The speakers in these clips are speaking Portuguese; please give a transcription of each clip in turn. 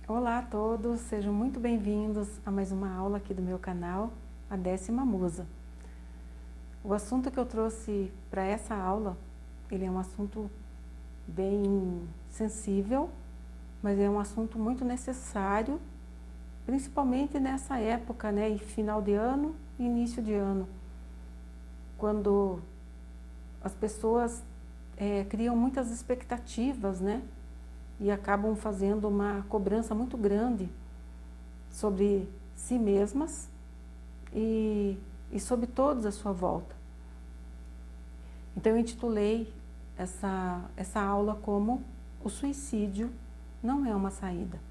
Olá a todos, sejam muito bem-vindos a mais uma aula aqui do meu canal, a 10ª Musa. O assunto que eu trouxe para essa aula, ele é um assunto bem sensível, mas é um assunto muito necessário, principalmente nessa época, né, final de ano e início de ano, quando as pessoas criam muitas expectativas, né, e acabam fazendo uma cobrança muito grande sobre si mesmas e sobre todos à sua volta. Então eu intitulei essa aula como o suicídio não é uma saída.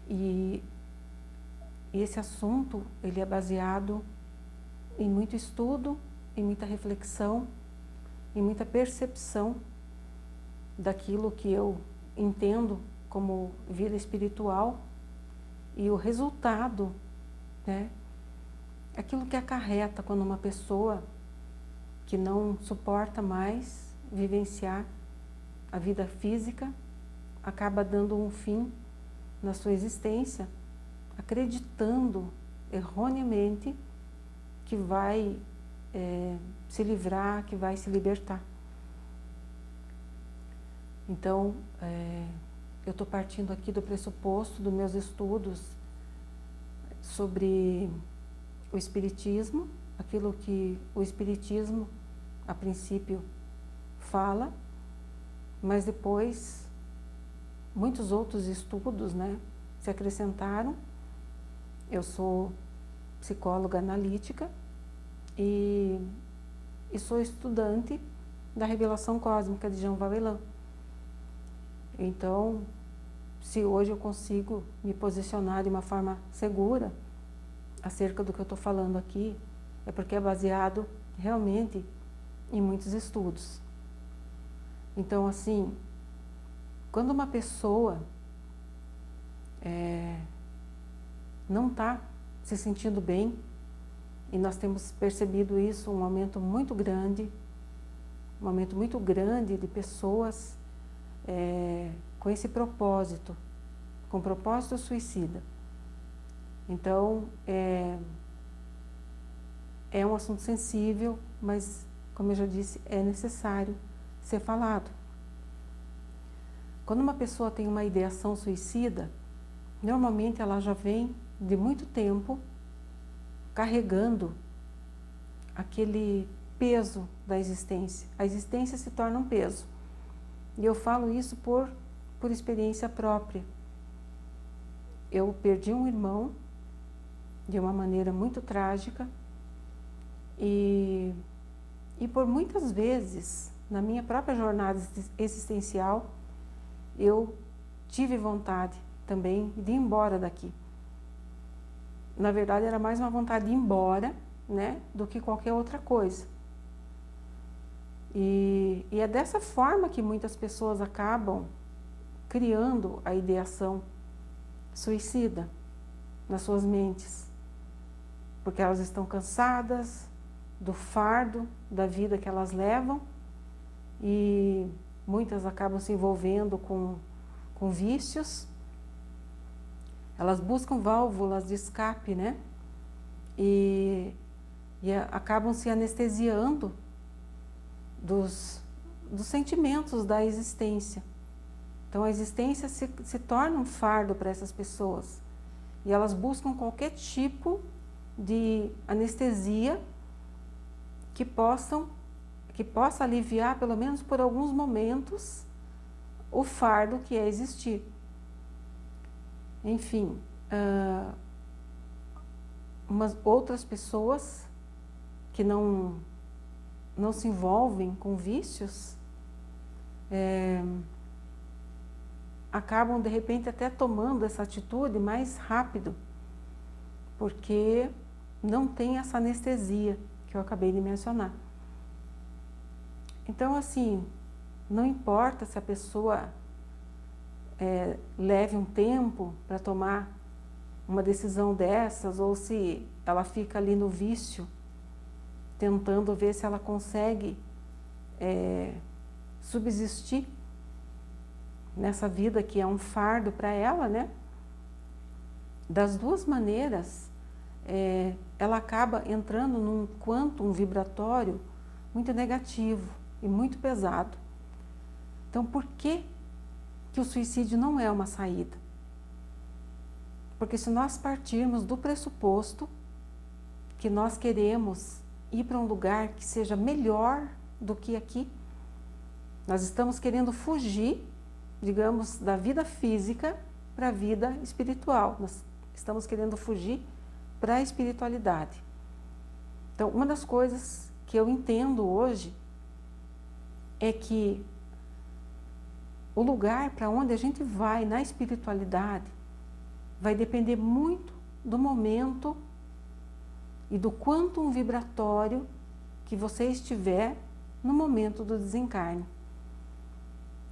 E esse assunto ele é baseado em muito estudo, em muita reflexão, em muita percepção daquilo que eu entendo como vida espiritual e o resultado, né, aquilo que acarreta quando uma pessoa que não suporta mais vivenciar a vida física acaba dando um fim na sua existência, acreditando erroneamente que vai se livrar, que vai se libertar. Então, eu estou partindo aqui do pressuposto dos meus estudos sobre o Espiritismo, aquilo que o Espiritismo, a princípio, fala, mas depois muitos outros estudos, né, se acrescentaram. Eu sou psicóloga analítica e sou estudante da Revelação Cósmica de Jean Vallelon. Então, se hoje eu consigo me posicionar de uma forma segura acerca do que eu estou falando aqui, é porque é baseado realmente em muitos estudos. Então, assim, quando uma pessoa não está se sentindo bem, e nós temos percebido isso, um aumento muito grande de pessoas com esse propósito, com propósito suicida. Então, é um assunto sensível, mas, como eu já disse, é necessário ser falado. Quando uma pessoa tem uma ideação suicida, normalmente ela já vem de muito tempo carregando aquele peso da existência. A existência se torna um peso. E eu falo isso por experiência própria. Eu perdi um irmão de uma maneira muito trágica e por muitas vezes, na minha própria jornada existencial, eu tive vontade também de ir embora daqui. Na verdade, era mais uma vontade de ir embora, né, do que qualquer outra coisa. E é dessa forma que muitas pessoas acabam criando a ideação suicida nas suas mentes, porque elas estão cansadas do fardo da vida que elas levam e muitas acabam se envolvendo com vícios. Elas buscam válvulas de escape, né? E acabam se anestesiando dos sentimentos da existência. Então a existência se torna um fardo para essas pessoas. E elas buscam qualquer tipo de anestesia que possa aliviar, pelo menos por alguns momentos, o fardo que é existir. Enfim, umas outras pessoas que não se envolvem com vícios, acabam de repente até tomando essa atitude mais rápido, porque não tem essa anestesia que eu acabei de mencionar. Então, assim, não importa se a pessoa leve um tempo para tomar uma decisão dessas, ou se ela fica ali no vício, tentando ver se ela consegue subsistir nessa vida que é um fardo para ela, né? Das duas maneiras, ela acaba entrando num quantum vibratório muito negativo e muito pesado. Então, por que que o suicídio não é uma saída? Porque se nós partirmos do pressuposto que nós queremos ir para um lugar que seja melhor do que aqui, nós estamos querendo fugir, digamos, da vida física para a vida espiritual. Nós estamos querendo fugir para a espiritualidade. Então, uma das coisas que eu entendo hoje é que o lugar para onde a gente vai na espiritualidade vai depender muito do momento e do quantum vibratório que você estiver no momento do desencarne.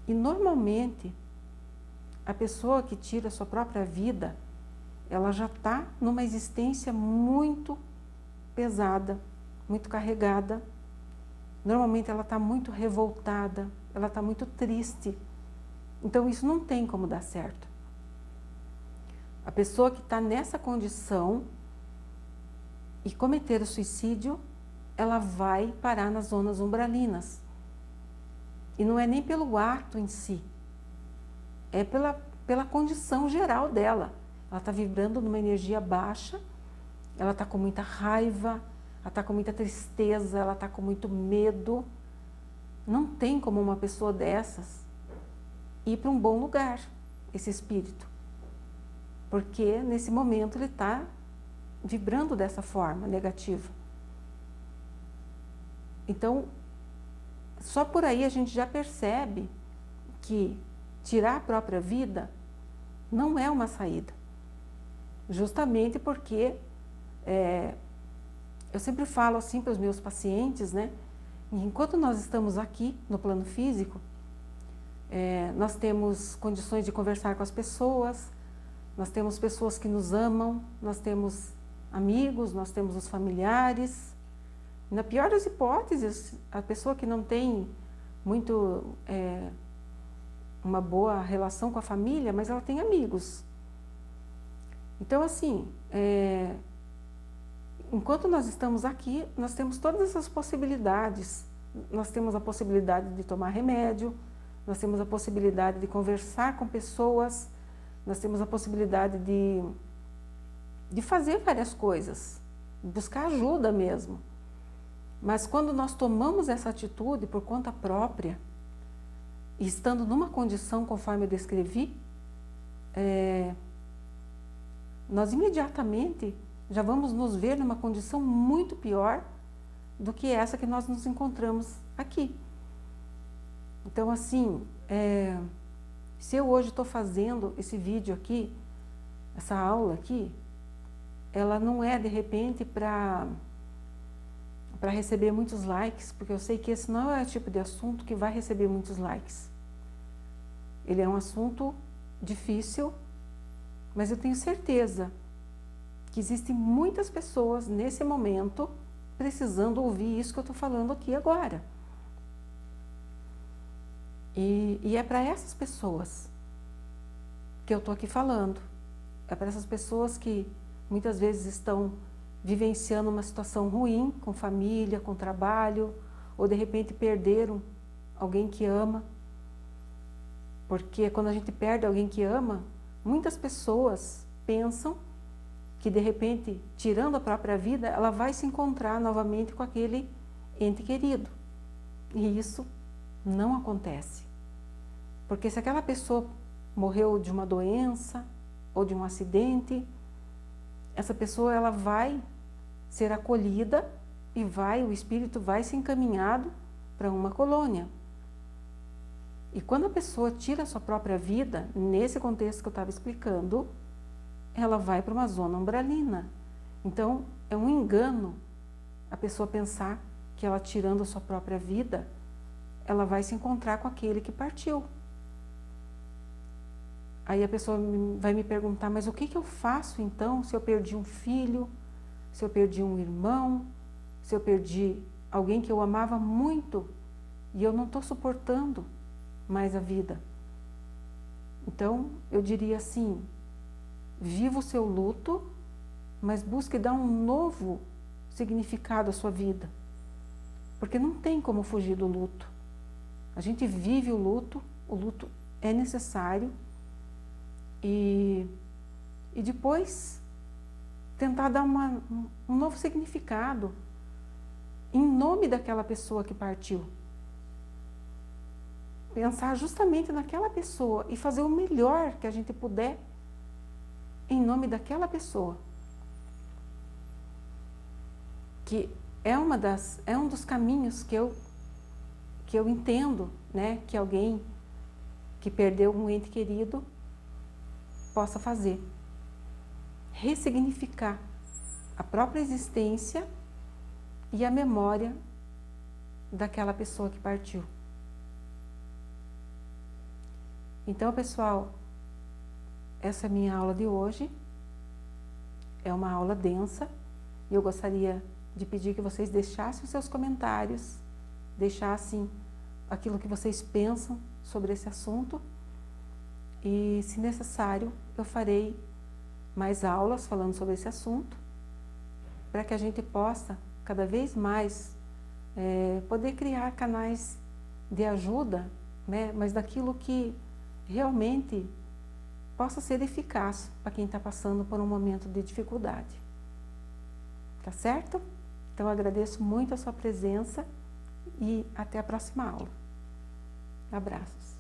E normalmente, a pessoa que tira a sua própria vida, ela já está numa existência muito pesada, muito carregada. Normalmente ela está muito revoltada, ela está muito triste. Então isso não tem como dar certo. A pessoa que está nessa condição e cometer o suicídio, ela vai parar nas zonas umbralinas. E não é nem pelo ato em si, é pela condição geral dela. Ela está vibrando numa energia baixa, ela está com muita raiva, ela está com muita tristeza, ela está com muito medo. Não tem como uma pessoa dessas ir para um bom lugar, esse espírito. Porque nesse momento ele está vibrando dessa forma negativa. Então, só por aí a gente já percebe que tirar a própria vida não é uma saída. Justamente porque eu sempre falo assim para os meus pacientes, né? Enquanto nós estamos aqui no plano físico, nós temos condições de conversar com as pessoas, nós temos pessoas que nos amam, nós temos amigos, nós temos os familiares. Na pior das hipóteses, a pessoa que não tem muito uma boa relação com a família, mas ela tem amigos. Então, assim, enquanto nós estamos aqui, nós temos todas essas possibilidades. Nós temos a possibilidade de tomar remédio, nós temos a possibilidade de conversar com pessoas, nós temos a possibilidade de fazer várias coisas, buscar ajuda mesmo. Mas quando nós tomamos essa atitude por conta própria, e estando numa condição conforme eu descrevi, nós imediatamente já vamos nos ver numa condição muito pior do que essa que nós nos encontramos aqui. Então, assim, se eu hoje estou fazendo esse vídeo aqui, essa aula aqui, ela não é de repente para receber muitos likes, porque eu sei que esse não é o tipo de assunto que vai receber muitos likes. Ele é um assunto difícil, mas eu tenho certeza que existem muitas pessoas nesse momento precisando ouvir isso que eu estou falando aqui agora. E é para essas pessoas que eu estou aqui falando. É para essas pessoas que muitas vezes estão vivenciando uma situação ruim com família, com trabalho, ou de repente perderam alguém que ama. Porque quando a gente perde alguém que ama, muitas pessoas pensam que de repente, tirando a própria vida, ela vai se encontrar novamente com aquele ente querido. E isso não acontece. Porque se aquela pessoa morreu de uma doença ou de um acidente, essa pessoa ela vai ser acolhida e o espírito vai ser encaminhado para uma colônia. E quando a pessoa tira a sua própria vida, nesse contexto que eu estava explicando, ela vai para uma zona umbralina. Então, é um engano a pessoa pensar que ela tirando a sua própria vida, ela vai se encontrar com aquele que partiu. Aí a pessoa vai me perguntar, mas o que eu faço então se eu perdi um filho, se eu perdi um irmão, se eu perdi alguém que eu amava muito e eu não estou suportando mais a vida? Então, eu diria assim, viva o seu luto, mas busque dar um novo significado à sua vida. Porque não tem como fugir do luto. A gente vive o luto é necessário. E depois tentar dar um novo significado em nome daquela pessoa que partiu. Pensar justamente naquela pessoa e fazer o melhor que a gente puder em nome daquela pessoa. Que é um dos caminhos que eu entendo, né, que alguém que perdeu um ente querido possa fazer. Ressignificar a própria existência e a memória daquela pessoa que partiu. Então, pessoal, essa é a minha aula de hoje. É uma aula densa e eu gostaria de pedir que vocês deixassem os seus comentários, deixassem aquilo que vocês pensam sobre esse assunto e, se necessário, eu farei mais aulas falando sobre esse assunto para que a gente possa cada vez mais poder criar canais de ajuda, né, mas daquilo que realmente possa ser eficaz para quem está passando por um momento de dificuldade. Tá certo? Então, eu agradeço muito a sua presença e até a próxima aula. Abraços.